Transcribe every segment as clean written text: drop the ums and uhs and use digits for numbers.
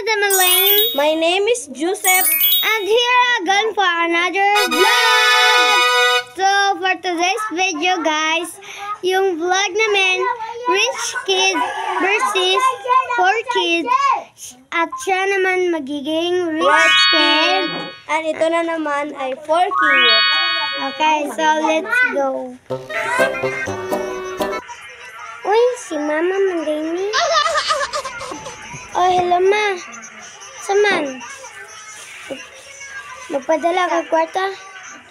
Elaine. My name is Joseph. And here again for another vlog. So for today's video guys, yung vlog namin, rich kid versus poor kid. At siya naman magiging rich kid. And ito na naman ay 4 kid. Okay, so let's go. Uy, si Mama Mandini. Oh, hello ma. Saman? Magpadala ka kwarta?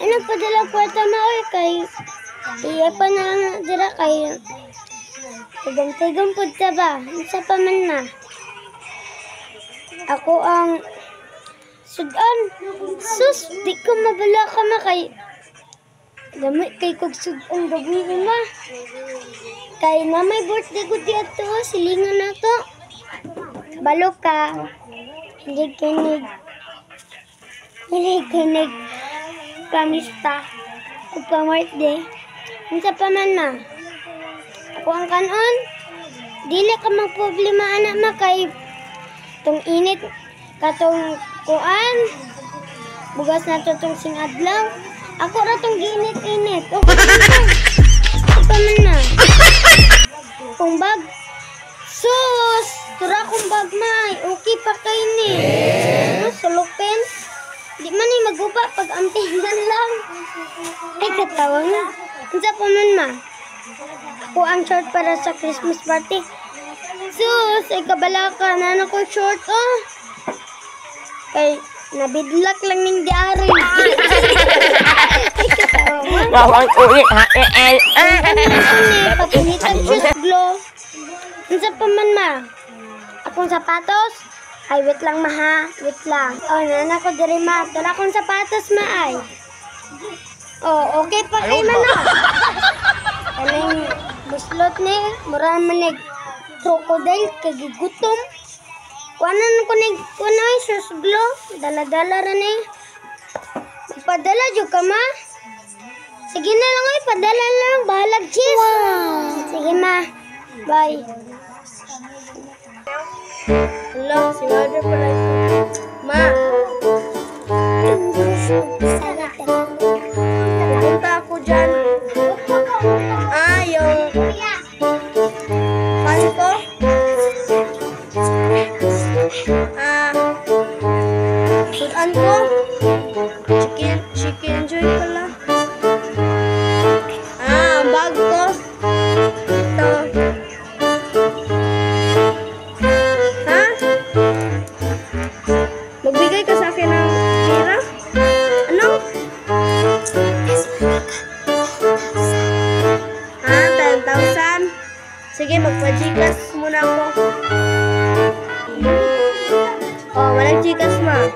Ay, nagpadala kwarta ma. Uy, kay iya pa na lang dira kay tigam-tigam po ta ba? Isa pa man ma. Ako ang sudan. Sus, di ko mabala ka ma kay gamit kay kog sudan gabi ma. Kay na may birthday ko dito, silingan na to. Balo ka. Hindi kinig. Kamista. O pa-birthday. Unsa pa man ma. Ako ang kanon. Dili ka magproblema anak ma kay tong init katong kuan. Bugas na to tong singadlaw. Ako ra tong ginit-init. Okay na. Ako pa man ma. Kung bag. Sus! Tura kong bag may. Okay pa kay ni. Sulupin. Di man ni maguba pag ampingan lang. Ay katawa nga. Unsa pa man ma. Ako ang short para sa Christmas party. Sus! Ay kabala ka na ko short oh. Kay nabidlak lang ning diary. Ay katawa nga. Bawang ulit ha. Papunitan shoes glow. Unsa pa man ma. Akong sapatos? Ay, wait lang ma ha. Wait lang. Oh, nana ko diri ma. Tala akong sapatos ma ay. Oh, okay pa kay man na. Kaning buslot ni. Mura man nag crocodile kay gigutom. Kuanan ko nig kunay shoes glow. Dala-dala ra ni. Ipadala jud ka ma. Sige na lang oy, padala lang bahalag cheese. Wow. Sige ma. Bye. Hello, si mother pala ito. Ma! Pupunta ako dyan. Yung fan ko. Sudan ko. Chicken joy pala. Ang bag ko. Ito. Magbigay ka sa akin ng pera? Ano? 10,000? Sige, magpa-Gcash muna ako. Oh, walang Gcash ma.